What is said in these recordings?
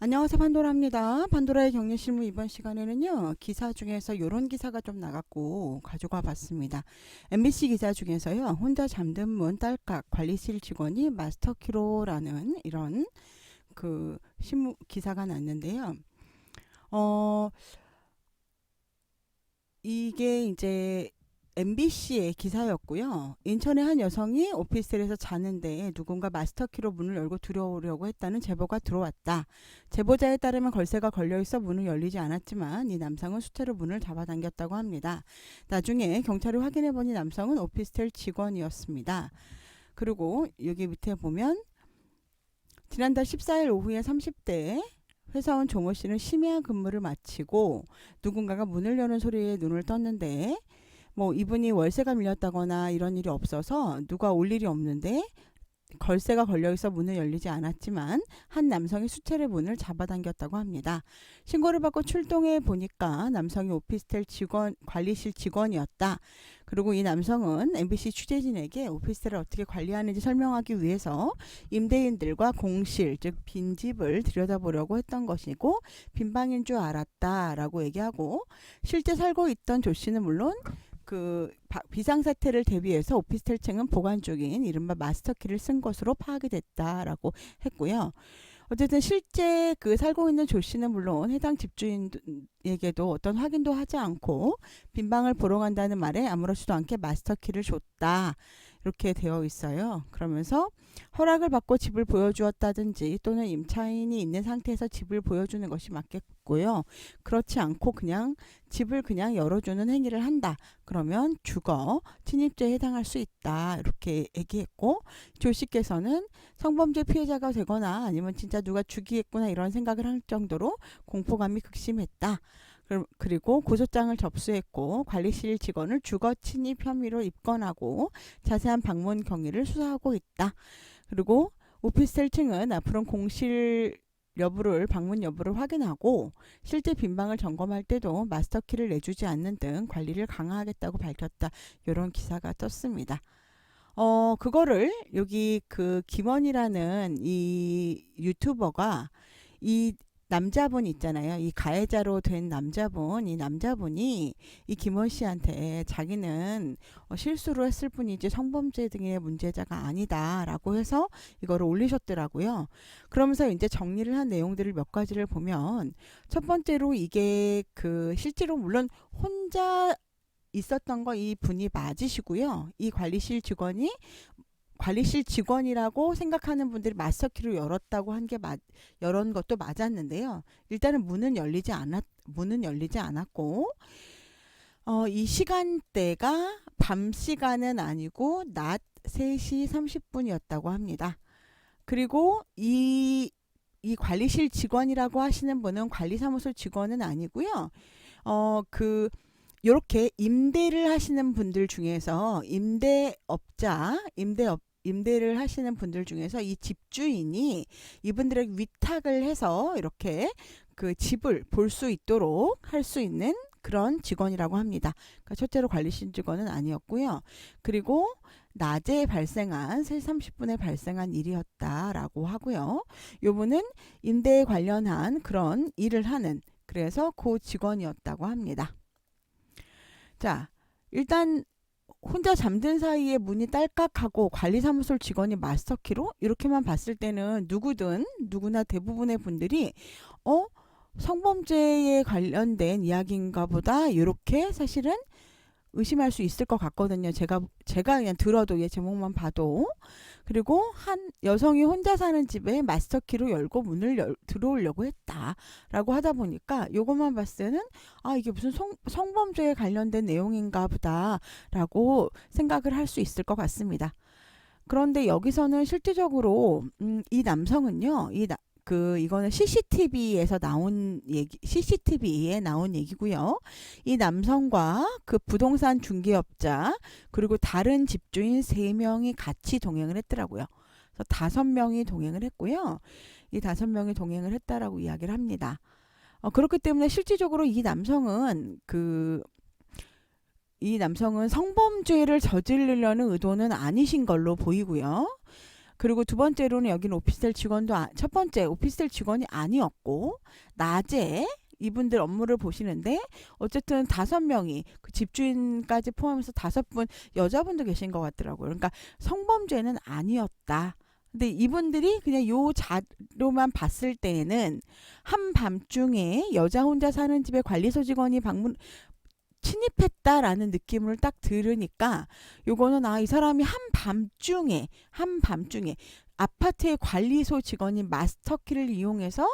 안녕하세요. 판도라입니다. 판도라의 격리실무 이번 시간에는요. 기사 중에서 이런 기사가 좀 나갔고 가져가 봤습니다. MBC 기사 중에서요. 혼자 잠든 문 딸깍 관리실 직원이 마스터키로라는 이런 그 신문 기사가 났는데요. 어 이게 이제 MBC의 기사였고요. 인천의 한 여성이 오피스텔에서 자는데 누군가 마스터키로 문을 열고 들어오려고 했다는 제보가 들어왔다. 제보자에 따르면 걸쇠가 걸려있어 문을 열리지 않았지만 이 남성은 수태로 문을 잡아당겼다고 합니다. 나중에 경찰이 확인해보니 남성은 오피스텔 직원이었습니다. 그리고 여기 밑에 보면 지난달 14일 오후에 30대 회사원 종호 씨는 심야 근무를 마치고 누군가가 문을 여는 소리에 눈을 떴는데 뭐 이분이 월세가 밀렸다거나 이런 일이 없어서 누가 올 일이 없는데 걸쇠가 걸려있어 문을 열리지 않았지만 한 남성이 수채를 문을 잡아당겼다고 합니다. 신고를 받고 출동해 보니까 남성이 오피스텔 직원, 관리실 직원이었다. 그리고 이 남성은 MBC 취재진에게 오피스텔을 어떻게 관리하는지 설명하기 위해서 임대인들과 공실, 즉 빈집을 들여다보려고 했던 것이고 빈방인 줄 알았다라고 얘기하고 실제 살고 있던 조 씨는 물론 비상사태를 대비해서 오피스텔층은 보관 중인 이른바 마스터키를 쓴 것으로 파악이 됐다라고 했고요. 어쨌든 실제 살고 있는 조 씨는 물론 해당 집주인에게도 어떤 확인도 하지 않고 빈방을 보러 간다는 말에 아무렇지도 않게 마스터키를 줬다. 이렇게 되어 있어요. 그러면서 허락을 받고 집을 보여주었다든지 또는 임차인이 있는 상태에서 집을 보여주는 것이 맞겠고요. 그렇지 않고 그냥 집을 그냥 열어주는 행위를 한다. 그러면 주거, 침입죄에 해당할 수 있다. 이렇게 얘기했고 조 씨께서는 성범죄 피해자가 되거나 아니면 진짜 누가 죽이겠구나 이런 생각을 할 정도로 공포감이 극심했다. 그리고 고소장을 접수했고 관리실 직원을 주거 침입 혐의로 입건하고 자세한 방문 경위를 수사하고 있다. 그리고 오피스텔 층은 앞으로 공실 여부를 방문 여부를 확인하고 실제 빈방을 점검할 때도 마스터키를 내주지 않는 등 관리를 강화하겠다고 밝혔다. 이런 기사가 떴습니다. 그거를 여기 김원이라는 이 유튜버가 이 남자분 있잖아요. 이 가해자로 된 남자분, 이 남자분이 이 김원 씨한테 자기는 실수로 했을 뿐이지 성범죄 등의 문제자가 아니다라고 해서 이거를 올리셨더라고요. 그러면서 이제 정리를 한 내용들을 몇 가지를 보면 첫 번째로 이게 실제로 물론 혼자 있었던 거 이 분이 맞으시고요. 이 관리실 직원이라고 생각하는 분들이 마스터키로 열었다고 한 게 열은 것도 맞았는데요. 일단은 문은 열리지 않았고 이 시간대가 밤 시간은 아니고 낮 3시 30분이었다고 합니다. 그리고 이 관리실 직원이라고 하시는 분은 관리사무소 직원은 아니고요. 요렇게 임대를 하시는 분들 중에서 임대를 하시는 분들 중에서 이 집주인이 이분들에게 위탁을 해서 이렇게 집을 볼 수 있도록 할 수 있는 그런 직원이라고 합니다. 그러니까 첫째로 관리실 직원은 아니었고요. 그리고 낮에 발생한 3시 30분에 발생한 일이었다라고 하고요. 요분은 임대에 관련한 그런 일을 하는 그래서 그 직원이었다고 합니다. 자, 일단 혼자 잠든 사이에 문이 딸깍하고 관리사무소 직원이 마스터키로 이렇게만 봤을 때는 누구나 대부분의 분들이 어 성범죄에 관련된 이야기인가 보다 이렇게 사실은 의심할 수 있을 것 같거든요. 제가 그냥 들어도 얘 제목만 봐도. 그리고 한 여성이 혼자 사는 집에 마스터키로 열고 들어오려고 했다라고 하다 보니까 요것만 봤을 때는 이게 무슨 성범죄에 관련된 내용인가 보다라고 생각을 할 수 있을 것 같습니다. 그런데 여기서는 실질적으로 이 남성은요. 이거는 CCTV에 나온 얘기고요. 이 남성과 그 부동산 중개업자 그리고 다른 집주인 3명이 같이 동행을 했더라고요. 그래서 5명이 동행을 했고요. 이 5명이 동행을 했다라고 이야기를 합니다. 그렇기 때문에 실질적으로 이 남성은 성범죄를 저지르려는 의도는 아니신 걸로 보이고요. 그리고 두 번째로는 여기는 오피스텔 직원도 첫 번째 오피스텔 직원이 아니었고 낮에 이분들 업무를 보시는데 어쨌든 5명이 그 집주인까지 포함해서 5분 여자분도 계신 것 같더라고요. 그러니까 성범죄는 아니었다. 근데 이분들이 그냥 요 자료만 봤을 때에는 한밤중에 여자 혼자 사는 집에 관리소 직원이 침입했다라는 느낌을 딱 들으니까 요거는 이 사람이 한밤중에 아파트의 관리소 직원인 마스터키를 이용해서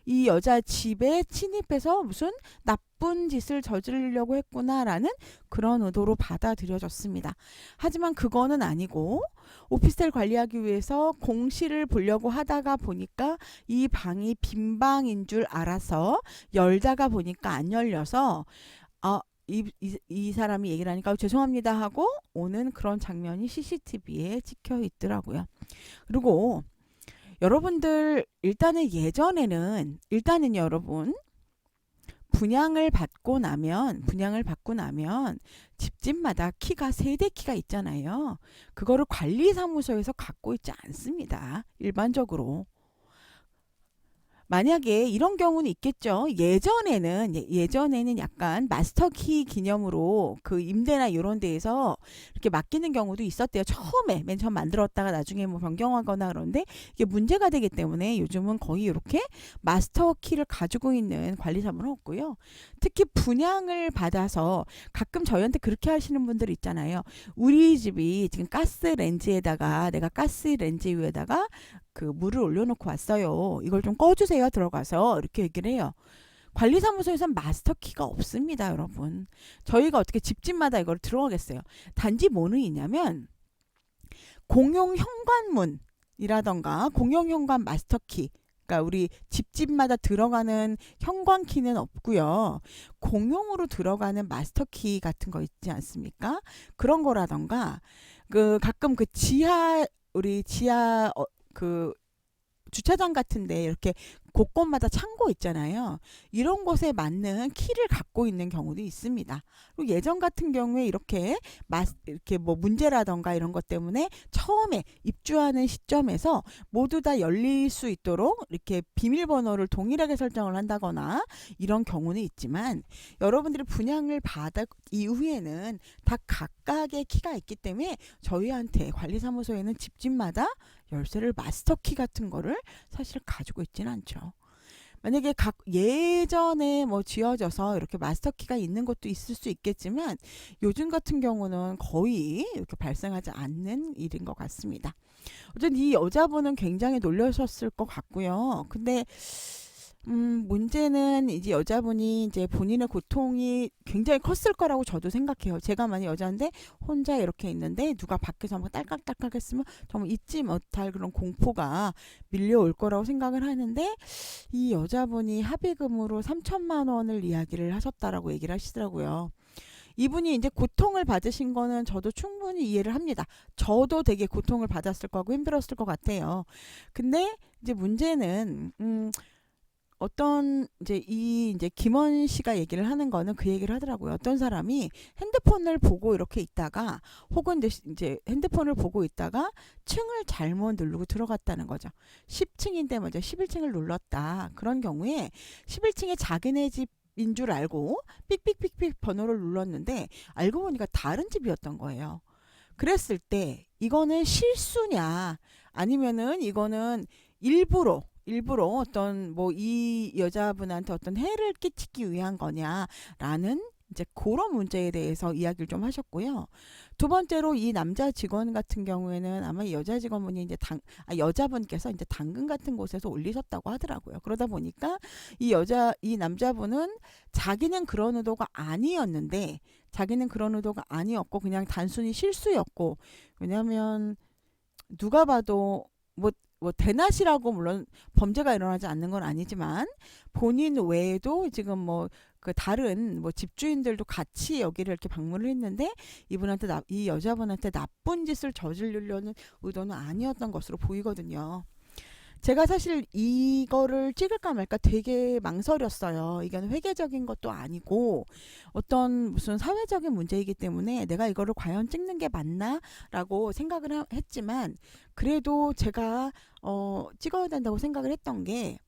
이 여자 집에 침입해서 무슨 나쁜 짓을 저지르려고 했구나라는 그런 의도로 받아들여졌습니다. 하지만 그거는 아니고 오피스텔 관리하기 위해서 공시를 보려고 하다가 보니까 이 방이 빈 방인 줄 알아서 열다가 보니까 안 열려서 이 사람이 얘기를 하니까 죄송합니다 하고 오는 그런 장면이 CCTV에 찍혀 있더라고요. 그리고 여러분들 일단은 여러분 분양을 받고 나면 집집마다 키가 세대 키가 있잖아요. 그거를 관리사무소에서 갖고 있지 않습니다. 일반적으로. 만약에 이런 경우는 있겠죠. 예전에는 약간 마스터키 기념으로 그 임대나 이런 데에서 이렇게 맡기는 경우도 있었대요. 맨 처음 만들었다가 나중에 뭐 변경하거나 그런데 이게 문제가 되기 때문에 요즘은 거의 이렇게 마스터키를 가지고 있는 관리사무는 없고요. 특히 분양을 받아서 가끔 저희한테 그렇게 하시는 분들 있잖아요. 우리 집이 지금 내가 가스 렌즈 위에다가 그 물을 올려놓고 왔어요. 이걸 좀 꺼주세요. 들어가서 이렇게 얘기를 해요. 관리사무소에선 마스터키가 없습니다, 여러분. 저희가 어떻게 집집마다 이걸 들어가겠어요. 단지 뭐는 있냐면 공용 현관문이라던가 공용 현관 마스터키, 그러니까 우리 집집마다 들어가는 현관키는 없고요. 공용으로 들어가는 마스터키 같은 거 있지 않습니까? 그런 거라던가 가끔 우리 지하 주차장 같은데 이렇게 곳곳마다 창고 있잖아요. 이런 곳에 맞는 키를 갖고 있는 경우도 있습니다. 그리고 예전 같은 경우에 이렇게 뭐 문제라던가 이런 것 때문에 처음에 입주하는 시점에서 모두 다 열릴 수 있도록 이렇게 비밀번호를 동일하게 설정을 한다거나 이런 경우는 있지만 여러분들이 분양을 받은 이후에는 다 각각의 키가 있기 때문에 저희한테 관리사무소에는 집집마다 열쇠를 마스터키 같은 거를 사실 가지고 있지는 않죠. 만약에 예전에 뭐 지어져서 이렇게 마스터키가 있는 것도 있을 수 있겠지만 요즘 같은 경우는 거의 이렇게 발생하지 않는 일인 것 같습니다. 어쨌든 이 여자분은 굉장히 놀라셨을 것 같고요. 근데 문제는 이제 여자분이 이제 본인의 고통이 굉장히 컸을 거라고 저도 생각해요. 제가 만약 여자인데 혼자 이렇게 있는데 누가 밖에서 막 딸깍딸깍 했으면 정말 잊지 못할 그런 공포가 밀려올 거라고 생각을 하는데 이 여자분이 합의금으로 3천만 원을 이야기를 하셨다라고 얘기를 하시더라고요. 이분이 이제 고통을 받으신 거는 저도 충분히 이해를 합니다. 저도 되게 고통을 받았을 거고 힘들었을 것 같아요. 근데 이제 문제는 이제 김원 씨가 얘기를 하는 거는 그 얘기를 하더라고요. 어떤 사람이 핸드폰을 보고 이렇게 있다가 혹은 이제 핸드폰을 보고 있다가 층을 잘못 누르고 들어갔다는 거죠. 10층인데 먼저 11층을 눌렀다. 그런 경우에 11층에 자기네 집인 줄 알고 삑삑삑삑 번호를 눌렀는데 알고 보니까 다른 집이었던 거예요. 그랬을 때 이거는 실수냐 아니면은 이거는 일부러 어떤 뭐 이 여자분한테 어떤 해를 끼치기 위한 거냐라는 이제 그런 문제에 대해서 이야기를 좀 하셨고요. 두 번째로 이 남자 직원 같은 경우에는 아마 여자 직원분이 이제 여자분께서 이제 당근 같은 곳에서 올리셨다고 하더라고요. 그러다 보니까 이 남자분은 자기는 그런 의도가 아니었고 그냥 단순히 실수였고 왜냐하면 누가 봐도 뭐 대낮이라고 물론 범죄가 일어나지 않는 건 아니지만 본인 외에도 지금 뭐 그 다른 뭐 집주인들도 같이 여기를 이렇게 방문을 했는데 이 여자분한테 나쁜 짓을 저지르려는 의도는 아니었던 것으로 보이거든요. 제가 사실 이거를 찍을까 말까 되게 망설였어요. 이건 회계적인 것도 아니고 어떤 무슨 사회적인 문제이기 때문에 내가 이거를 과연 찍는 게 맞나라고 생각을 했지만 그래도 제가 찍어야 된다고 생각을 했던 게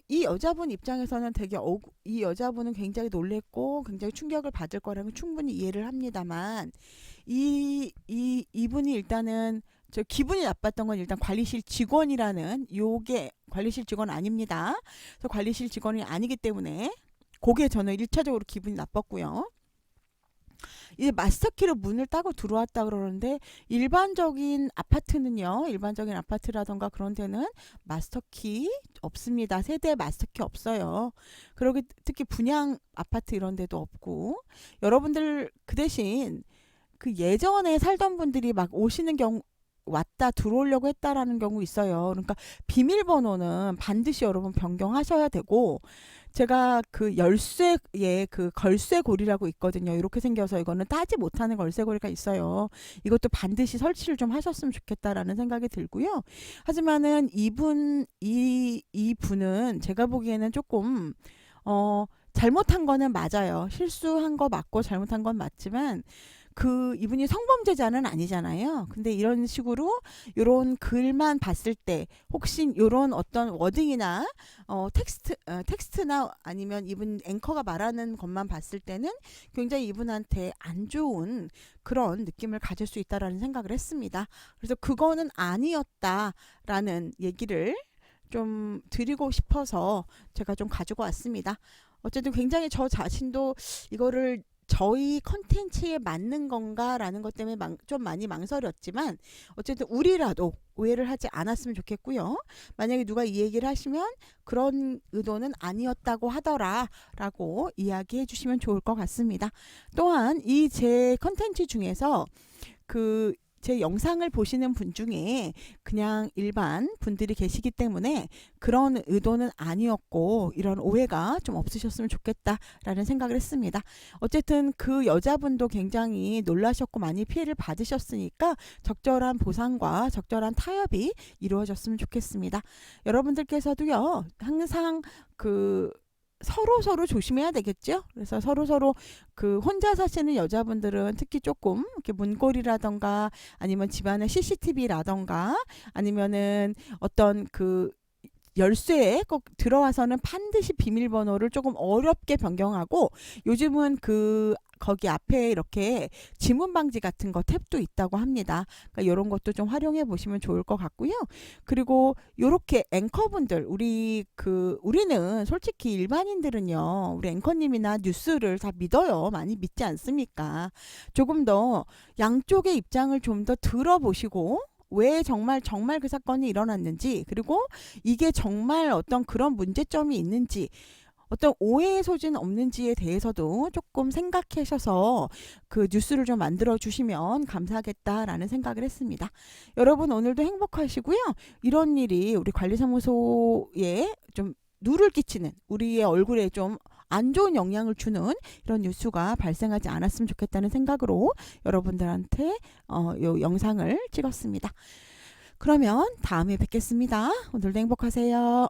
이 여자분 입장에서는 되게 이 여자분은 굉장히 놀랬고 굉장히 충격을 받을 거라는 충분히 이해를 합니다만 이분이 일단은 저 기분이 나빴던 건 일단 관리실 직원이라는 요게 관리실 직원 아닙니다. 그래서 관리실 직원이 아니기 때문에 그게 저는 1차적으로 기분이 나빴고요. 이제 마스터키로 문을 따고 들어왔다 그러는데 일반적인 아파트라던가 그런 데는 마스터키 없습니다. 세대 마스터키 없어요. 그러기 특히 분양 아파트 이런 데도 없고 여러분들 그 대신 그 예전에 살던 분들이 막 오시는 경우 왔다 들어오려고 했다라는 경우 있어요. 그러니까 비밀번호는 반드시 여러분 변경하셔야 되고 제가 그 열쇠에 그 걸쇠고리라고 있거든요. 이렇게 생겨서 이거는 따지 못하는 걸쇠고리가 있어요. 이것도 반드시 설치를 좀 하셨으면 좋겠다라는 생각이 들고요. 하지만은 이분은 제가 보기에는 조금 잘못한 거는 맞아요. 실수한 거 맞고 잘못한 건 맞지만 그 이분이 성범죄자는 아니잖아요. 근데 이런 식으로 이런 글만 봤을 때 혹시 이런 어떤 워딩이나 텍스트나 아니면 이분 앵커가 말하는 것만 봤을 때는 굉장히 이분한테 안 좋은 그런 느낌을 가질 수 있다라는 생각을 했습니다. 그래서 그거는 아니었다라는 얘기를 좀 드리고 싶어서 제가 좀 가지고 왔습니다. 어쨌든 굉장히 저 자신도 이거를 저희 컨텐츠에 맞는 건가라는 것 때문에 좀 많이 망설였지만 어쨌든 우리라도 오해를 하지 않았으면 좋겠고요. 만약에 누가 이 얘기를 하시면 그런 의도는 아니었다고 하더라라고 이야기해 주시면 좋을 것 같습니다. 또한 이 제 컨텐츠 중에서 제 영상을 보시는 분 중에 그냥 일반 분들이 계시기 때문에 그런 의도는 아니었고 이런 오해가 좀 없으셨으면 좋겠다라는 생각을 했습니다. 어쨌든 그 여자분도 굉장히 놀라셨고 많이 피해를 받으셨으니까 적절한 보상과 적절한 타협이 이루어졌으면 좋겠습니다. 여러분들께서도요 항상 서로 조심해야 되겠죠. 그래서 서로 그 혼자 사시는 여자분들은 특히 조금 이렇게 문고리라던가 아니면 집안에 CCTV라던가 아니면은 어떤 그 열쇠에 꼭 들어와서는 반드시 비밀번호를 조금 어렵게 변경하고 요즘은 거기 앞에 이렇게 지문 방지 같은 거 탭도 있다고 합니다. 그러니까 이런 것도 좀 활용해 보시면 좋을 것 같고요. 그리고 요렇게 앵커분들 우리는 솔직히 일반인들은요. 우리 앵커님이나 뉴스를 다 믿어요. 많이 믿지 않습니까? 조금 더 양쪽의 입장을 좀 더 들어보시고 왜 정말 그 사건이 일어났는지 그리고 이게 정말 어떤 그런 문제점이 있는지 어떤 오해의 소지는 없는지에 대해서도 조금 생각하셔서 그 뉴스를 좀 만들어 주시면 감사하겠다라는 생각을 했습니다. 여러분 오늘도 행복하시고요. 이런 일이 우리 관리사무소에 좀 누를 끼치는 우리의 얼굴에 좀 안 좋은 영향을 주는 이런 뉴스가 발생하지 않았으면 좋겠다는 생각으로 여러분들한테 요 영상을 찍었습니다. 그러면 다음에 뵙겠습니다. 오늘도 행복하세요.